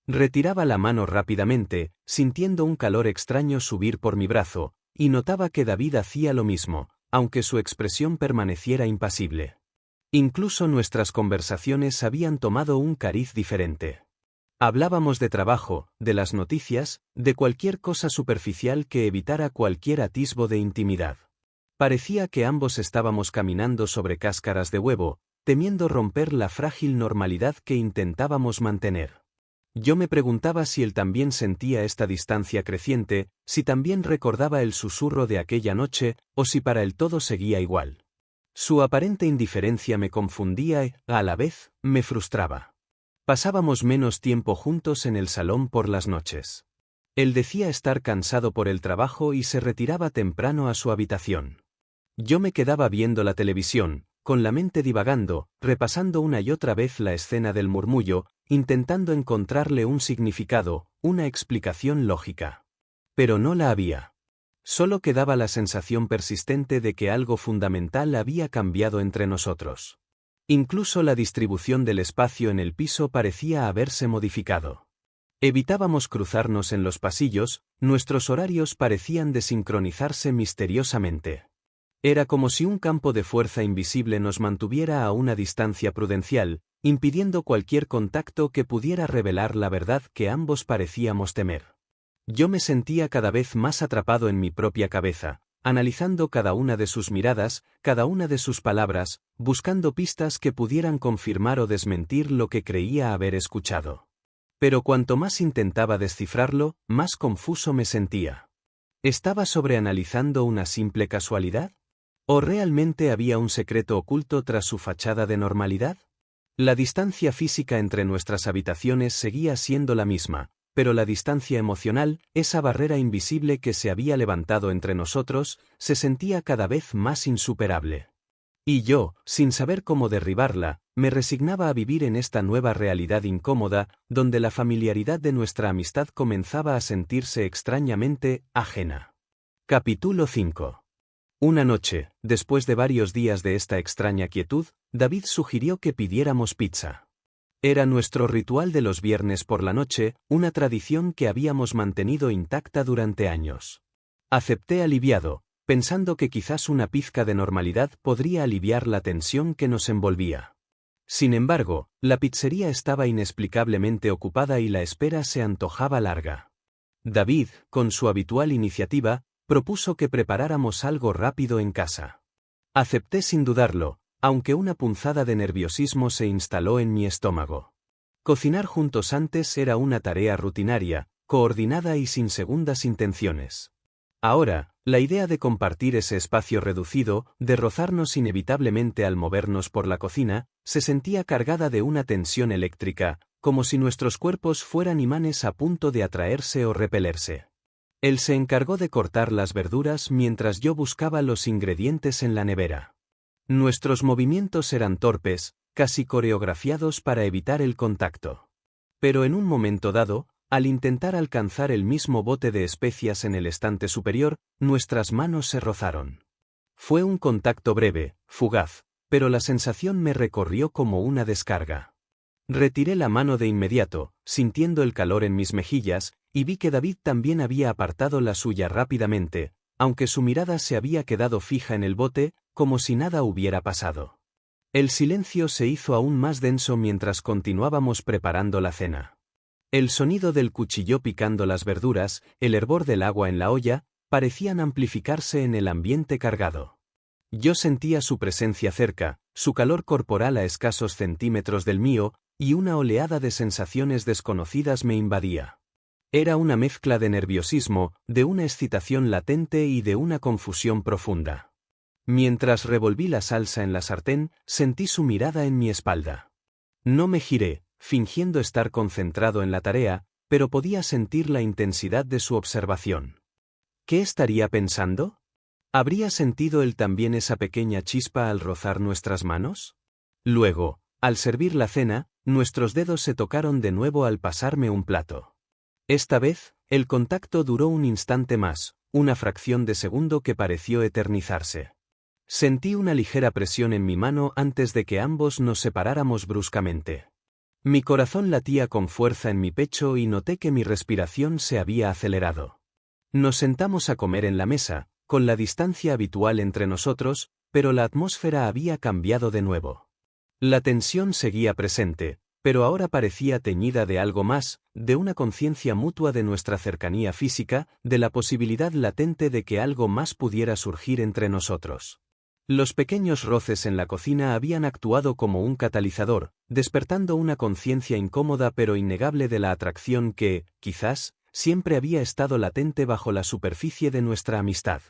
Retiraba la mano rápidamente, sintiendo un calor extraño subir por mi brazo, y notaba que David hacía lo mismo, aunque su expresión permaneciera impasible. Incluso nuestras conversaciones habían tomado un cariz diferente. Hablábamos de trabajo, de las noticias, de cualquier cosa superficial que evitara cualquier atisbo de intimidad. Parecía que ambos estábamos caminando sobre cáscaras de huevo, temiendo romper la frágil normalidad que intentábamos mantener. Yo me preguntaba si él también sentía esta distancia creciente, si también recordaba el susurro de aquella noche, o si para él todo seguía igual. Su aparente indiferencia me confundía y, a la vez, me frustraba. Pasábamos menos tiempo juntos en el salón por las noches. Él decía estar cansado por el trabajo y se retiraba temprano a su habitación. Yo me quedaba viendo la televisión, con la mente divagando, repasando una y otra vez la escena del murmullo, intentando encontrarle un significado, una explicación lógica. Pero no la había. Solo quedaba la sensación persistente de que algo fundamental había cambiado entre nosotros. Incluso la distribución del espacio en el piso parecía haberse modificado. Evitábamos cruzarnos en los pasillos, nuestros horarios parecían desincronizarse misteriosamente. Era como si un campo de fuerza invisible nos mantuviera a una distancia prudencial, impidiendo cualquier contacto que pudiera revelar la verdad que ambos parecíamos temer. Yo me sentía cada vez más atrapado en mi propia cabeza, analizando cada una de sus miradas, cada una de sus palabras, buscando pistas que pudieran confirmar o desmentir lo que creía haber escuchado. Pero cuanto más intentaba descifrarlo, más confuso me sentía. ¿Estaba sobreanalizando una simple casualidad? ¿O realmente había un secreto oculto tras su fachada de normalidad? La distancia física entre nuestras habitaciones seguía siendo la misma, pero la distancia emocional, esa barrera invisible que se había levantado entre nosotros, se sentía cada vez más insuperable. Y yo, sin saber cómo derribarla, me resignaba a vivir en esta nueva realidad incómoda, donde la familiaridad de nuestra amistad comenzaba a sentirse extrañamente ajena. Capítulo 5. Una noche, después de varios días de esta extraña quietud, David sugirió que pidiéramos pizza. Era nuestro ritual de los viernes por la noche, una tradición que habíamos mantenido intacta durante años. Acepté aliviado, pensando que quizás una pizca de normalidad podría aliviar la tensión que nos envolvía. Sin embargo, la pizzería estaba inexplicablemente ocupada y la espera se antojaba larga. David, con su habitual iniciativa, propuso que preparáramos algo rápido en casa. Acepté sin dudarlo, aunque una punzada de nerviosismo se instaló en mi estómago. Cocinar juntos antes era una tarea rutinaria, coordinada y sin segundas intenciones. Ahora, la idea de compartir ese espacio reducido, de rozarnos inevitablemente al movernos por la cocina, se sentía cargada de una tensión eléctrica, como si nuestros cuerpos fueran imanes a punto de atraerse o repelerse. Él se encargó de cortar las verduras mientras yo buscaba los ingredientes en la nevera. Nuestros movimientos eran torpes, casi coreografiados para evitar el contacto. Pero en un momento dado, al intentar alcanzar el mismo bote de especias en el estante superior, nuestras manos se rozaron. Fue un contacto breve, fugaz, pero la sensación me recorrió como una descarga. Retiré la mano de inmediato, sintiendo el calor en mis mejillas, y vi que David también había apartado la suya rápidamente, aunque su mirada se había quedado fija en el bote, como si nada hubiera pasado. El silencio se hizo aún más denso mientras continuábamos preparando la cena. El sonido del cuchillo picando las verduras, el hervor del agua en la olla, parecían amplificarse en el ambiente cargado. Yo sentía su presencia cerca, su calor corporal a escasos centímetros del mío, y una oleada de sensaciones desconocidas me invadía. Era una mezcla de nerviosismo, de una excitación latente y de una confusión profunda. Mientras revolví la salsa en la sartén, sentí su mirada en mi espalda. No me giré, fingiendo estar concentrado en la tarea, pero podía sentir la intensidad de su observación. ¿Qué estaría pensando? ¿Habría sentido él también esa pequeña chispa al rozar nuestras manos? Luego, al servir la cena, nuestros dedos se tocaron de nuevo al pasarme un plato. Esta vez, el contacto duró un instante más, una fracción de segundo que pareció eternizarse. Sentí una ligera presión en mi mano antes de que ambos nos separáramos bruscamente. Mi corazón latía con fuerza en mi pecho y noté que mi respiración se había acelerado. Nos sentamos a comer en la mesa, con la distancia habitual entre nosotros, pero la atmósfera había cambiado de nuevo. La tensión seguía presente, pero ahora parecía teñida de algo más, de una conciencia mutua de nuestra cercanía física, de la posibilidad latente de que algo más pudiera surgir entre nosotros. Los pequeños roces en la cocina habían actuado como un catalizador, despertando una conciencia incómoda pero innegable de la atracción que, quizás, siempre había estado latente bajo la superficie de nuestra amistad.